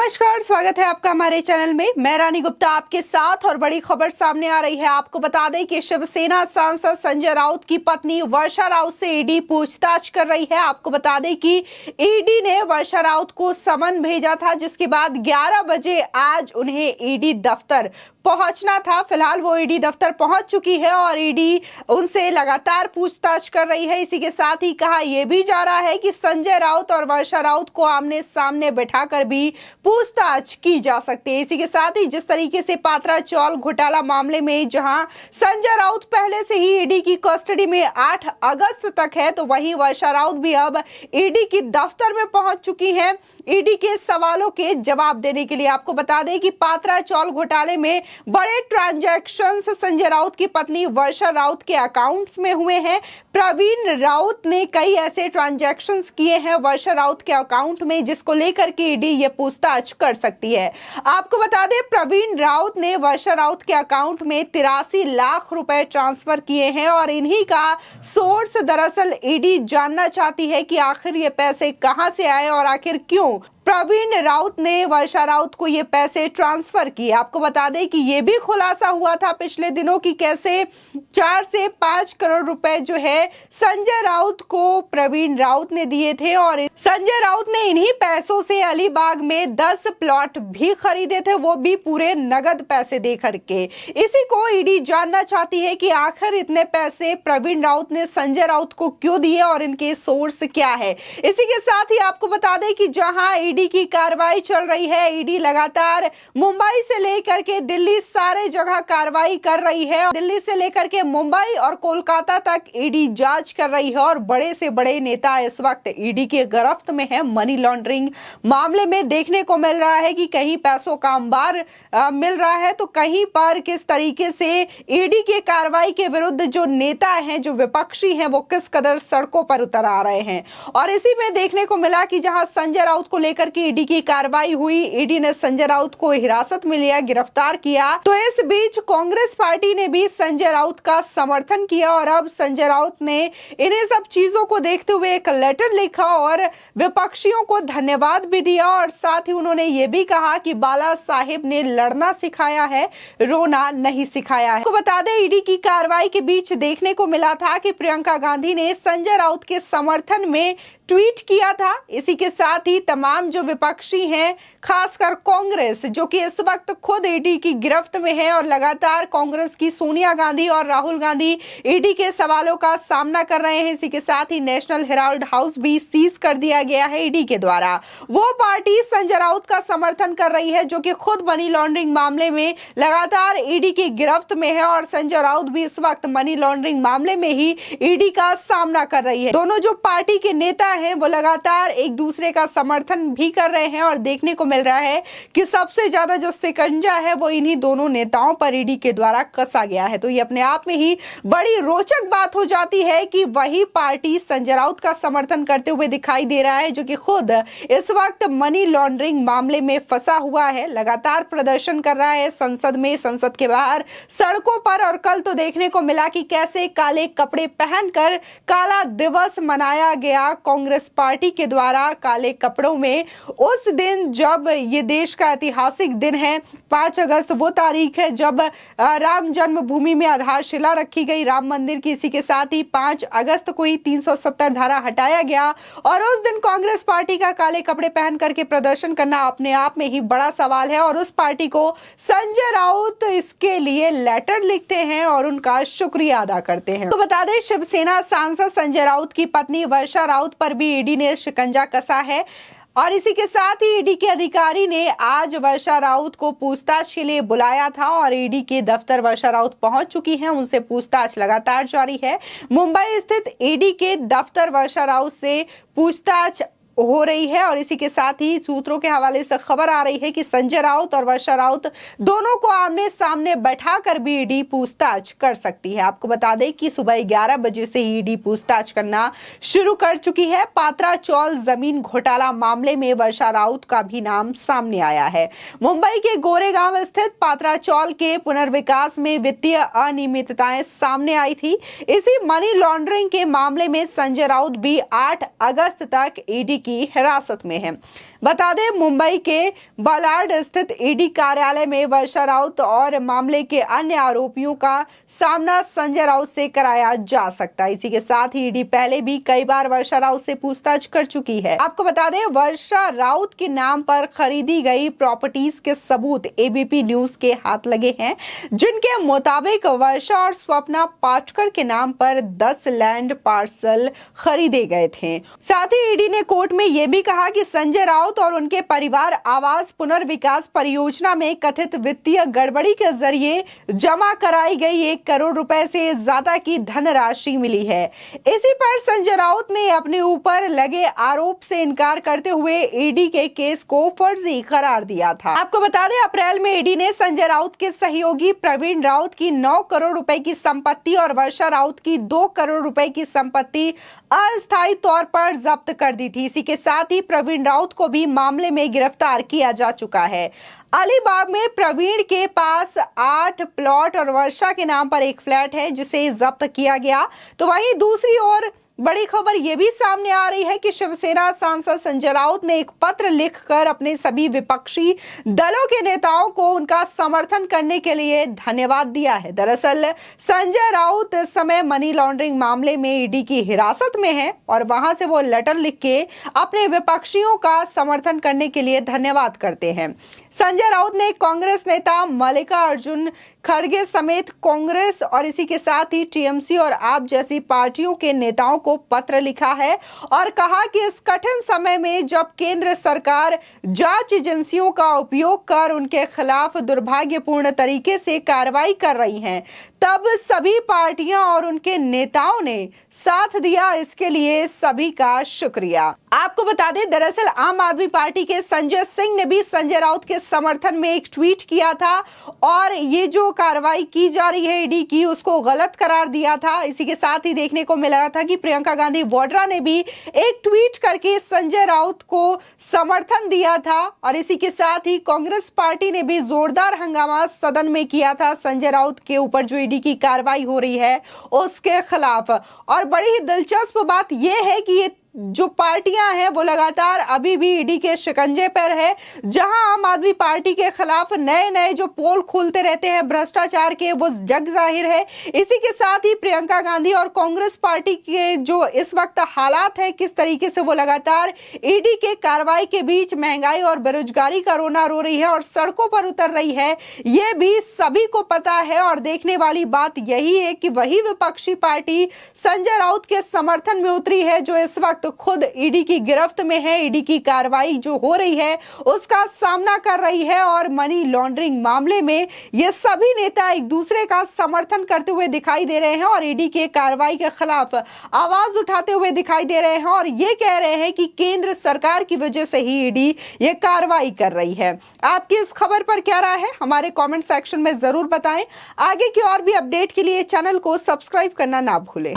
नमस्कार, स्वागत है आपका हमारे चैनल में। मैं रानी गुप्ता आपके साथ और बड़ी खबर सामने आ रही है। आपको बता दें कि शिवसेना सांसद संजय राउत की पत्नी वर्षा राउत से ईडी पूछताछ कर रही है। आपको बता दें कि ईडी ने वर्षा राउत को समन भेजा था, जिसके बाद 11 बजे आज उन्हें ईडी दफ्तर पहुंचना था। फिलहाल वो ईडी दफ्तर पहुंच चुकी है और ईडी उनसे लगातार पूछताछ कर रही है। इसी के साथ ही कहा यह भी जा रहा है कि संजय राउत और वर्षा राउत को आमने सामने बैठाकर भी पूछताछ की जा सकती है। इसी के साथ ही जिस तरीके से पात्रा चौल घोटाला मामले में जहां संजय राउत पहले से ही ईडी की कस्टडी में 8 अगस्त तक है, तो वहीं वर्षा राउत भी अब ईडी की दफ्तर में पहुंच चुकी हैं ईडी के सवालों के जवाब देने के लिए। आपको बता दें कि पात्रा चौल घोटाले में बड़े ट्रांजैक्शंस संजय राउत की पत्नी वर्षा राउत के अकाउंट्स में हुए हैं। प्रवीण राउत ने कई ऐसे ट्रांजैक्शंस किए हैं वर्षा राउत के अकाउंट में, जिसको लेकर के ईडी ये पूछताछ कर सकती है। आपको बता दें, प्रवीण राउत ने वर्षा राउत के अकाउंट में 83 लाख रुपए ट्रांसफर किए हैं और इन्हीं का सोर्स दरअसल ईडी जानना चाहती है कि आखिर ये पैसे कहां से आए और आखिर क्यों प्रवीण राउत ने वर्षा राउत को ये पैसे ट्रांसफर किए। आपको बता दें कि ये भी खुलासा हुआ था पिछले दिनों की कैसे 4 से 5 करोड़ रुपए जो है संजय राउत को प्रवीण राउत ने दिए थे और संजय राउत ने इन्हीं पैसों से अलीबाग में 10 प्लॉट भी खरीदे थे, वो भी पूरे नगद पैसे दे करके। इसी को ईडी जानना चाहती है कि आखिर इतने पैसे प्रवीण राउत ने संजय राउत को क्यों दिए और इनके सोर्स क्या है। इसी के साथ ही आपको बता दें कि जहां ईडी की कार्रवाई चल रही है, ईडी लगातार मुंबई से लेकर के दिल्ली सारे जगह कार्रवाई कर रही है। दिल्ली से लेकर के मुंबई और कोलकाता तक ईडी जांच कर रही है और बड़े से बड़े नेता इस वक्त ईडी के गिरफ्त में है। मनी लॉन्ड्रिंग मामले में देखने को मिल रहा है कि कहीं पैसों का अंबार मिल रहा है, तो कहीं पर किस तरीके से ईडी के कार्रवाई के विरुद्ध जो नेता हैं, जो विपक्षी हैं, वो किस कदर सड़कों पर उतर आ रहे हैं। और इसी में देखने को मिला कि जहां संजय राउत को लेकर की ईडी की कार्रवाई हुई, ईडी ने संजय राउत को हिरासत में लिया, गिरफ्तार किया, तो इस बीच कांग्रेस पार्टी ने भी संजय राउत का समर्थन किया और अब संजय राउत ने इन्हें सब चीजों को देखते हुए एक लेटर लिखा और विपक्षियों को धन्यवाद भी दिया और साथ ही उन्होंने ये भी कहा कि बाला साहेब ने लड़ना सिखाया है, रोना नहीं सिखाया है। आपको बता दें, ईडी की कार्रवाई के बीच देखने को मिला था कि प्रियंका गांधी ने संजय राउत के समर्थन में ट्वीट किया था। इसी के साथ ही तमाम जो विपक्षी हैं, खासकर कांग्रेस, जो कि इस वक्त खुद ईडी की गिरफ्त में है और लगातार कांग्रेस की सोनिया गांधी और राहुल गांधी ईडी के सवालों का सामना कर रहे हैं। इसी के साथ ही नेशनल हेराल्ड हाउस भी सीज कर दिया गया है ईडी के द्वारा। वो पार्टी संजय राउत का समर्थन कर रही है जो कि खुद मनी लॉन्ड्रिंग मामले में लगातार ईडी की गिरफ्त में है और संजय राउत भी इस वक्त मनी लॉन्ड्रिंग मामले में ही ईडी का सामना कर रही है। दोनों जो पार्टी के नेता हैं वो लगातार एक दूसरे का समर्थन भी कर रहे हैं और देखने को मिल रहा है कि सबसे ज्यादा जो शिकंजा है वो इन्हीं दोनों नेताओं पर ईडी के द्वारा कसा गया है। तो ये अपने आप में ही बड़ी रोचक बात हो जाती है कि वही पार्टी संजय राउत का समर्थन करते हुए दिखाई दे रहा है जो कि खुद इस वक्त मनी लॉन्ड्रिंग मामले में फंसा हुआ है, लगातार प्रदर्शन कर रहा है संसद में, संसद के बाहर, सड़कों पर। और कल तो देखने को मिला कि कैसे काले कपड़े पहनकर काला दिवस मनाया गया कांग्रेस पार्टी के द्वारा काले कपड़ों में। उस दिन जब ये देश का ऐतिहासिक दिन है, 5 अगस्त वो तारीख है जब राम जन्मभूमि में आधारशिला रखी गई राम मंदिर की। इसी के साथ ही 5 अगस्त को ही 370 धारा हटाया गया और उस दिन कांग्रेस पार्टी का काले कपड़े पहन करके प्रदर्शन करना अपने आप में ही बड़ा सवाल है और उस पार्टी को संजय राउत इसके लिए लेटर लिखते हैं और उनका शुक्रिया अदा करते हैं। तो बता दें, शिवसेना सांसद संजय राउत की पत्नी वर्षा राउत पर भी ईडी ने शिकंजा कसा है और इसी के साथ ही ईडी के अधिकारी ने आज वर्षा राउत को पूछताछ के लिए बुलाया था और ईडी के दफ्तर वर्षा राउत पहुंच चुकी हैं, उनसे पूछताछ लगातार जारी है। मुंबई स्थित ईडी के दफ्तर वर्षा राउत से पूछताछ हो रही है और इसी के साथ ही सूत्रों के हवाले से खबर आ रही है कि संजय राउत और वर्षा राउत दोनों को आमने सामने बैठाकर भी ईडी पूछताछ कर सकती है। आपको बता दें कि सुबह 11 बजे से ईडी पूछताछ करना शुरू कर चुकी है। पात्रा चौल जमीन घोटाला मामले में वर्षा राउत का भी नाम सामने आया है। मुंबई के गोरेगांव स्थित पात्रा चौल के पुनर्विकास में वित्तीय अनियमितताएं सामने आई थी। इसी मनी लॉन्ड्रिंग के मामले में संजय राउत भी 8 अगस्त तक ईडी की हिरासत में है। बता दें, मुंबई के बालाड स्थित ईडी कार्यालय में वर्षा राउत और मामले के अन्य आरोपियों का सामना संजय राउत से कराया जा सकता है। इसी के साथ ही ईडी पहले भी कई बार वर्षा राउत से पूछताछ कर चुकी है। आपको बता दें, वर्षा राउत के नाम पर खरीदी गई प्रॉपर्टीज के सबूत एबीपी न्यूज के हाथ लगे हैं, जिनके मुताबिक वर्षा और स्वप्ना पाटकर के नाम पर 10 लैंड पार्सल खरीदे गए थे। साथ ही ईडी ने कोर्ट में यह भी कहा कि संजय राउत और उनके परिवार आवास पुनर्विकास परियोजना में कथित वित्तीय गड़बड़ी के जरिए जमा कराई गई 1 करोड़ रुपए से ज्यादा की धनराशि मिली है। इसी पर संजय राउत ने अपने ऊपर लगे आरोप से इनकार करते हुए ईडी के केस को फर्जी करार दिया था। आपको बता दें, अप्रैल में ईडी ने संजय राउत के सहयोगी प्रवीण राउत की 9 करोड़ रुपए की संपत्ति और वर्षा राउत की 2 करोड़ रुपए की संपत्ति अस्थायी तौर पर जब्त कर दी थी। इसी के साथ ही प्रवीण राउत को भी मामले में गिरफ्तार किया जा चुका है। अलीबाग में प्रवीण के पास 8 प्लॉट और वर्षा के नाम पर एक फ्लैट है, जिसे जब्त किया गया। तो वहीं दूसरी ओर बड़ी खबर यह भी सामने आ रही है कि शिवसेना सांसद संजय राउत ने एक पत्र लिखकर अपने सभी विपक्षी दलों के नेताओं को उनका समर्थन करने के लिए धन्यवाद दिया है। दरअसल संजय राउत इस समय मनी लॉन्ड्रिंग मामले में ईडी की हिरासत में है और वहां से वो लेटर लिख के अपने विपक्षियों का समर्थन करने के लिए धन्यवाद करते हैं। संजय राउत ने कांग्रेस नेता मल्लिकार्जुन खड़गे समेत कांग्रेस और इसी के साथ ही टीएमसी और आप जैसी पार्टियों के नेताओं को पत्र लिखा है और कहा कि इस कठिन समय में जब केंद्र सरकार जांच एजेंसियों का उपयोग कर उनके खिलाफ दुर्भाग्यपूर्ण तरीके से कार्रवाई कर रही हैं, तब सभी पार्टियां और उनके नेताओं ने साथ दिया। इसके लिए सभी का शुक्रिया। आपको बता दें, दरअसल आम आदमी पार्टी के संजय सिंह ने भी संजय राउत के समर्थन में एक ट्वीट किया था और ये जो कार्रवाई की जा रही है ईडी की, उसको गलत करार दिया था। इसी के साथ ही देखने को मिला था कि प्रियंका गांधी वाड्रा ने भी एक ट्वीट करके संजय राउत को समर्थन दिया था और इसी के साथ ही कांग्रेस पार्टी ने भी जोरदार हंगामा सदन में किया था संजय राउत के ऊपर जो ईडी की कार्रवाई हो रही है उसके खिलाफ। और बड़ी ही दिलचस्प बात यह है कि ये जो पार्टियां हैं वो लगातार अभी भी ईडी के शिकंजे पर है, जहां आम आदमी पार्टी के खिलाफ नए नए जो पोल खुलते रहते हैं भ्रष्टाचार के, वो जग जाहिर है। इसी के साथ ही प्रियंका गांधी और कांग्रेस पार्टी के जो इस वक्त हालात है, किस तरीके से वो लगातार ईडी के कार्रवाई के बीच महंगाई और बेरोजगारी का रोना रो रही है और सड़कों पर उतर रही है, ये भी सभी को पता है। और देखने वाली बात यही है कि वही विपक्षी पार्टी संजय राउत के समर्थन में उतरी है, जो इस वक्त तो खुद ईडी की गिरफ्त में है, ईडी की कार्रवाई जो हो रही है उसका सामना कर रही है और मनी लॉन्ड्रिंग मामले में ये सभी नेता एक दूसरे का समर्थन करते हुए दिखाई दे रहे हैं और ईडी के कार्रवाई के खिलाफ आवाज उठाते हुए दिखाई दे रहे हैं और ये कह रहे हैं कि केंद्र सरकार की वजह से ही ईडी ये कार्रवाई कर रही है। आपकी इस खबर पर क्या राय है, हमारे कमेंट सेक्शन में जरूर बताएं। आगे की और भी अपडेट के लिए चैनल को सब्सक्राइब करना ना भूलें।